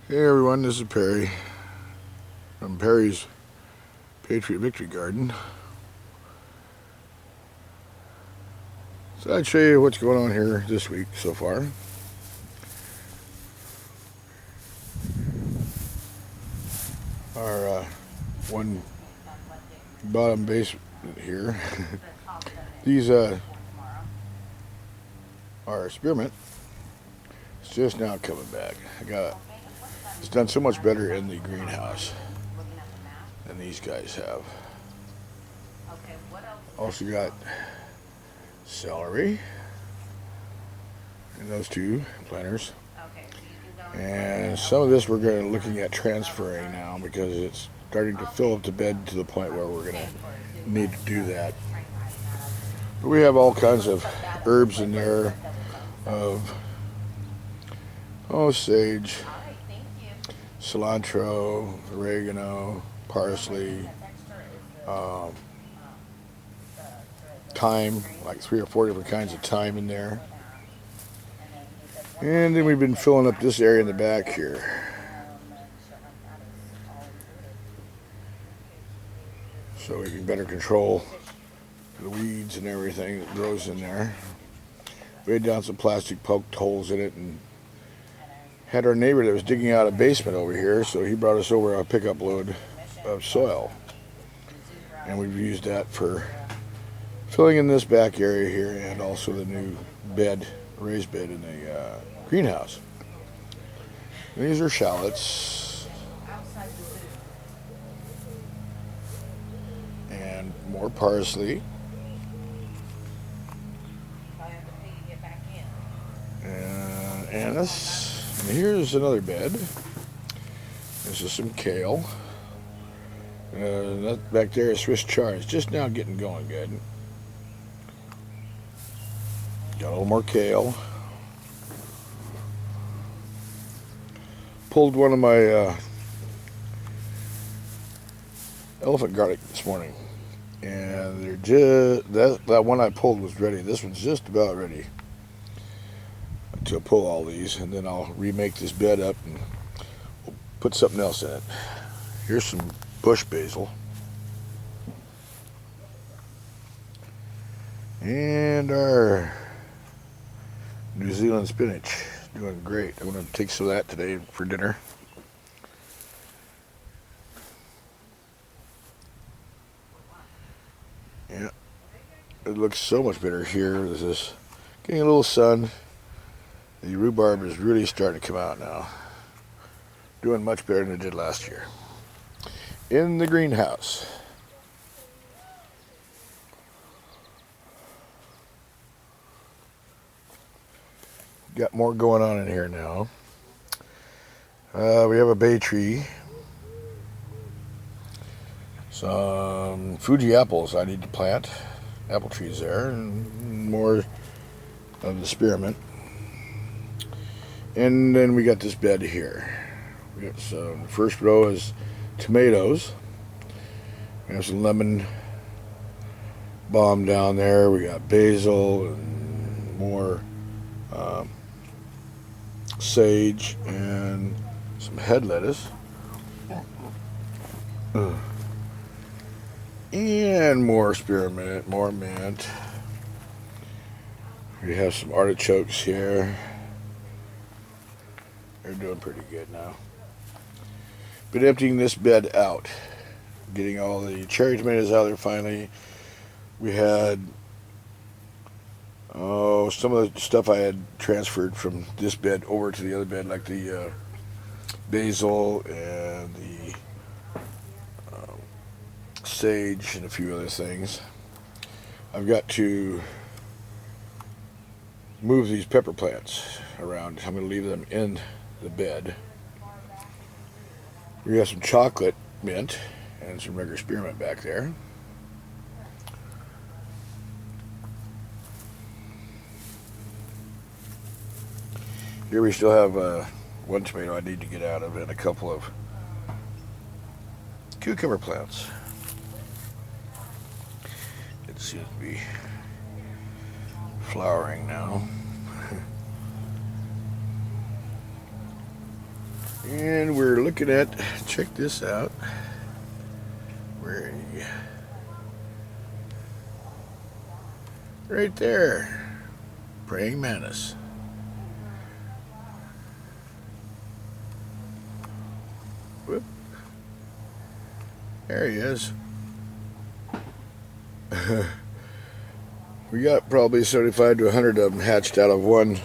Hey everyone, this is Perry from Perry's Patriot Victory Garden. So I'd show you what's going on here this week so far. Our one bottom basement here. These are spearmint. It's just now coming back. It's done so much better in the greenhouse than these guys have. Also got celery in those two planters. And some of this looking at transferring now because it's starting to fill up the bed to the point where we're going to need to do that. But we have all kinds of herbs in there of sage, cilantro, oregano, parsley, thyme, like 3 or 4 different kinds of thyme in there. And then we've been filling up this area in the back here. So we can better control the weeds and everything that grows in there. We had down some plastic poked holes in it and had our neighbor that was digging out a basement over here, so he brought us over a pickup load of soil. And we've used that for filling in this back area here and also the new raised bed in the greenhouse. And these are shallots and more parsley. And anise. And here's another bed. This is some kale. That back there is Swiss chard. It's just now getting going good. Got a little more kale. Pulled one of my elephant garlic this morning, and they're just that one I pulled was ready. This one's just about ready to pull all these, and then I'll remake this bed up and we'll put something else in it. Here's some bush basil. And our New Zealand spinach, doing great. I'm going to take some of that today for dinner. Yeah, it looks so much better here. This is getting a little sun. The rhubarb is really starting to come out now. Doing much better than it did last year. In the greenhouse. Got more going on in here now. We have a bay tree. Some Fuji apples I need to plant. Apple trees there. And more of the spearmint. And then we got this bed here. We got some, the first row is tomatoes. We have some lemon balm down there. We got basil and more sage and some head lettuce. And more spearmint, more mint. We have some artichokes here. They're doing pretty good now. Been emptying this bed out. Getting all the cherry tomatoes out there finally. We had some of the stuff I had transferred from this bed over to the other bed, like the basil and the sage and a few other things. I've got to move these pepper plants around. I'm going to leave them in the bed. We have some chocolate mint and some regular spearmint back there. Here we still have one tomato I need to get out of and a couple of cucumber plants. It seems to be flowering now. And we're looking at, check this out. Where are you? Right there. Praying mantis. Whoop. There he is. We got probably 75 to 100 of them hatched out of one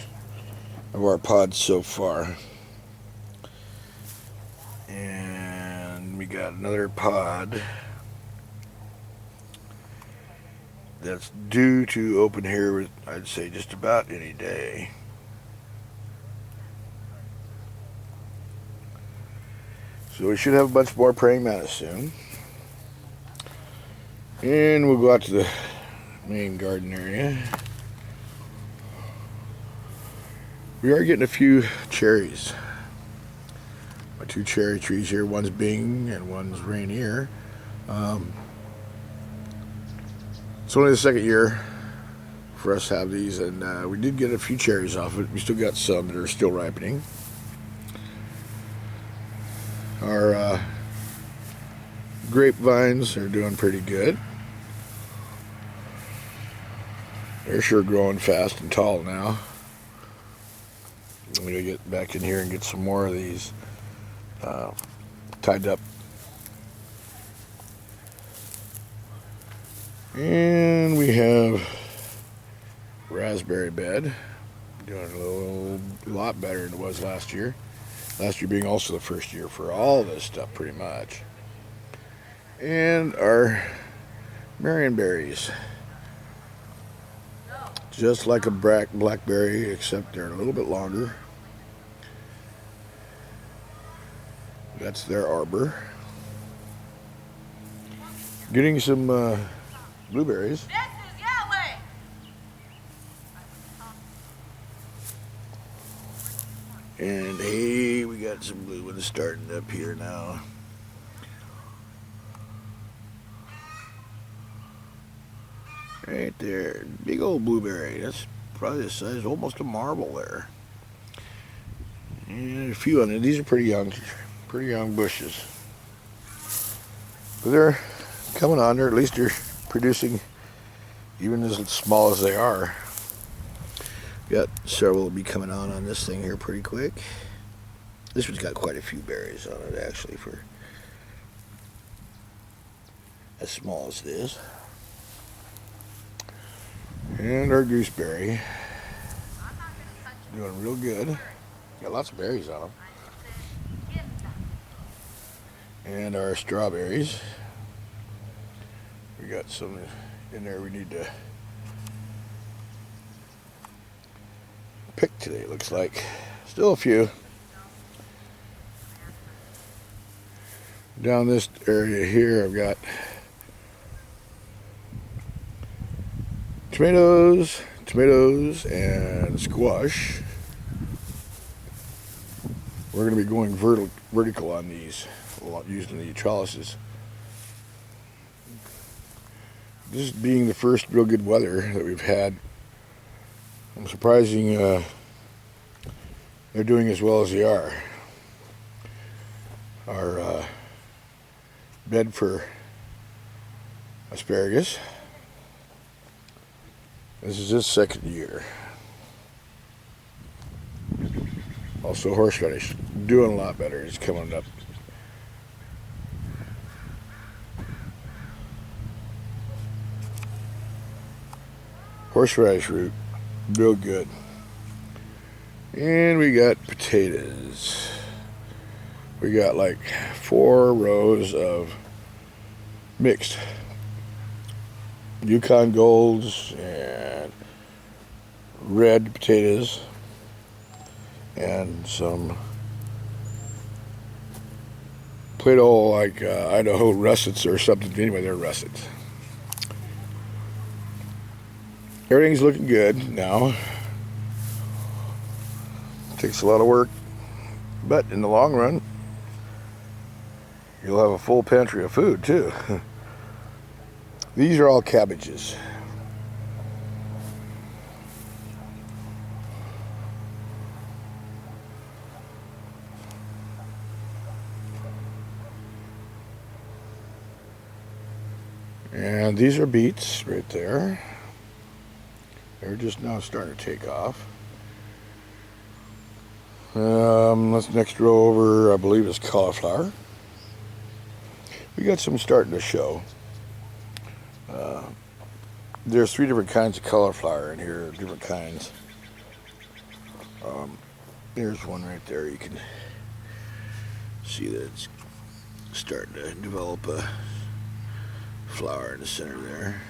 of our pods so far. And we got another pod that's due to open here, I'd say, just about any day. So we should have a bunch more praying mantis soon. And we'll go out to the main garden area. We are getting a few cherries. My 2 cherry trees here, one's Bing and one's Rainier. It's only the second year for us to have these, and we did get a few cherries off it. We still got some that are still ripening. Our grapevines are doing pretty good. They're sure growing fast and tall now. I'm going to get back in here and get some more of these tied up. And we have raspberry bed doing a lot better than it was last year. Last year being also the first year for all this stuff pretty much. And our marionberries. Just like a blackberry, except they're a little bit longer. That's their arbor. Getting some blueberries. And hey, we got some blue ones starting up here now. Right there, big old blueberry. That's probably the size, almost a marble there. And a few on it. These are pretty young bushes. But they're coming on there. At least they're producing, even as small as they are. Got several will be coming on this thing here pretty quick. This one's got quite a few berries on it actually for as small as it is. And our gooseberry doing real good. Got lots of berries on them. And our strawberries. We got some in there we need to pick today, it looks like. Still a few. Down this area here I've got tomatoes and squash. We're going to be going vertical on these using the trellises. This being the first real good weather that we've had, I'm surprising they're doing as well as they are. Our bed for asparagus. This is his second year. Also horseradish, doing a lot better. It's coming up. Horseradish root, real good. And we got potatoes. We got like 4 rows of mixed Yukon Golds and red potatoes and some Plato like Idaho russets or something. Anyway, they're russets. Everything's looking good now. Takes a lot of work, but in the long run, you'll have a full pantry of food too. These are all cabbages. And these are beets right there. They're just now starting to take off. This next row over, I believe, is cauliflower. We got some starting to show. There's 3 different kinds of cauliflower in here, different kinds. There's one right there. You can see that it's starting to develop a flower in the center there.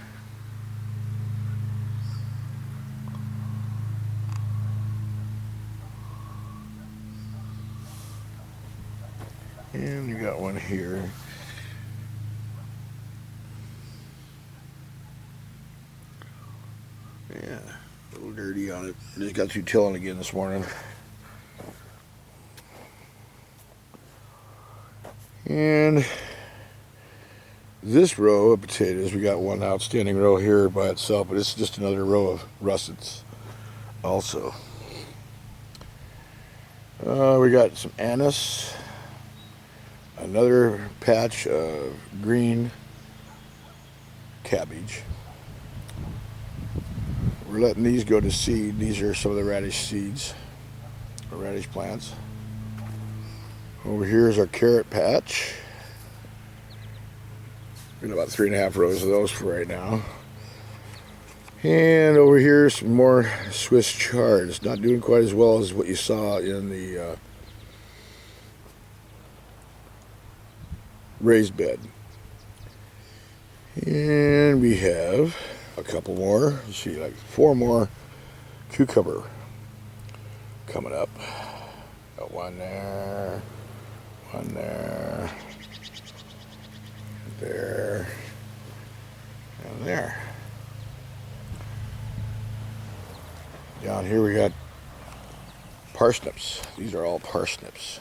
And you got one here. Yeah, a little dirty on it. Just got through tilling again this morning. And this row of potatoes, we got one outstanding row here by itself, but it's just another row of russets also. We got some anise, another patch of green cabbage. We're letting these go to seed. These are some of the radish seeds, or radish plants. Over here is our carrot patch. Got about 3.5 rows of those for right now. And over here, some more Swiss chard. It's not doing quite as well as what you saw in the raised bed. And we have a couple more. Let's see, like 4 more cucumber coming up. Got one there, one there, there, and there. Down here we got parsnips. These are all parsnips.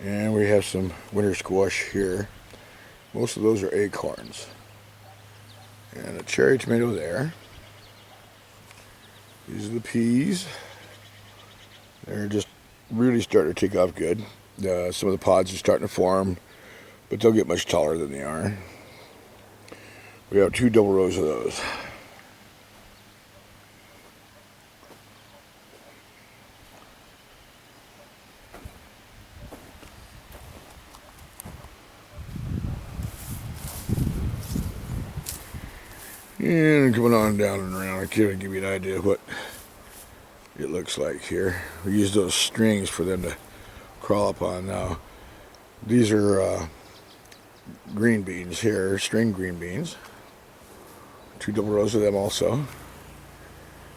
And we have some winter squash here. Most of those are acorns. And a cherry tomato there. These are the peas. They're just really starting to take off good. Some of the pods are starting to form, but they'll get much taller than they are. We have 2 double rows of those. And coming on down and around, I can't give you an idea of what it looks like here. We use those strings for them to crawl up on now. These are green beans here, string green beans. 2 double rows of them also.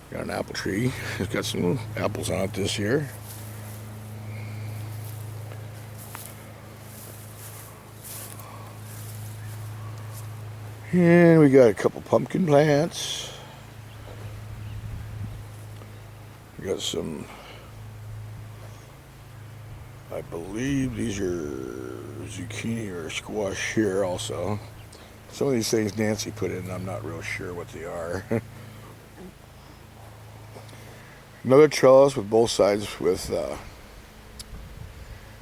Got an apple tree. It's got some apples on it this year. And we got a couple pumpkin plants. We got some, I believe these are zucchini or squash here also. Some of these things Nancy put in, I'm not real sure what they are. Another trellis with both sides with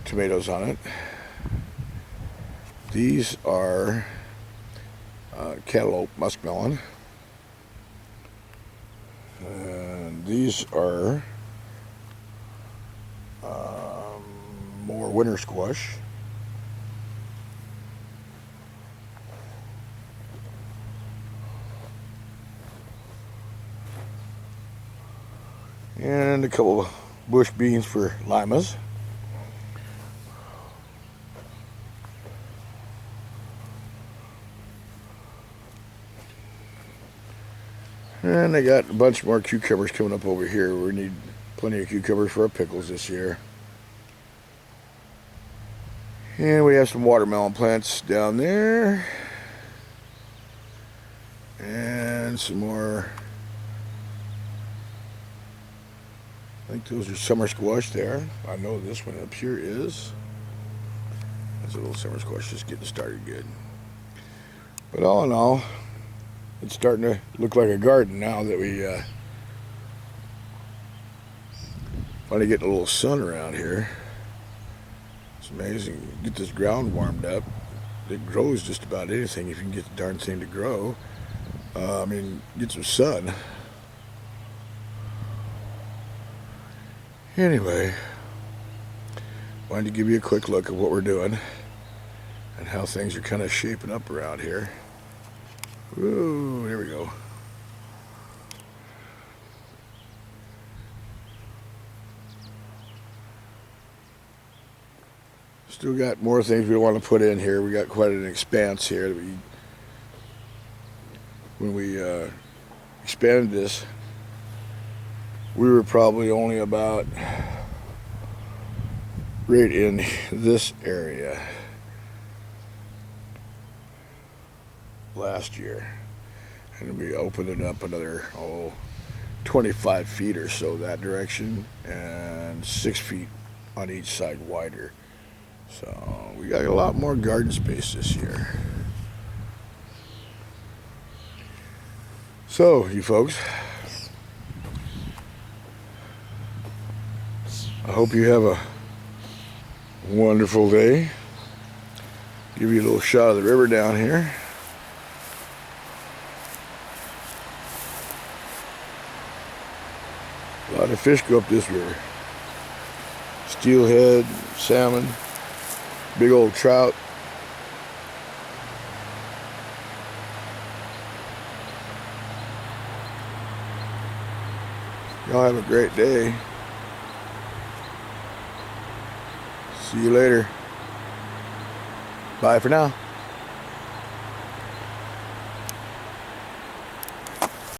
tomatoes on it. These are cantaloupe muskmelon. And these are more winter squash. And a couple of bush beans for limas. And I got a bunch more cucumbers coming up over here. We need plenty of cucumbers for our pickles this year. And we have some watermelon plants down there. And some more, I think those are summer squash there. I know this one up here is. That's a little summer squash just getting started good. But all in all, it's starting to look like a garden now that we finally getting a little sun around here. It's amazing. Get this ground warmed up. It grows just about anything if you can get the darn thing to grow. I mean, get some sun. Anyway, wanted to give you a quick look at what we're doing and how things are kind of shaping up around here. Whoa, there we go. Still got more things we want to put in here. We got quite an expanse here. When we expanded this, we were probably only about right in this area last year. And we opened it up another 25 feet or so that direction, and 6 feet on each side wider. So we got a lot more garden space this year. So, you folks, I hope you have a wonderful day. Give you a little shot of the river down here. A lot of fish go up this river. Steelhead, salmon, big old trout. Y'all have a great day. See you later. Bye for now.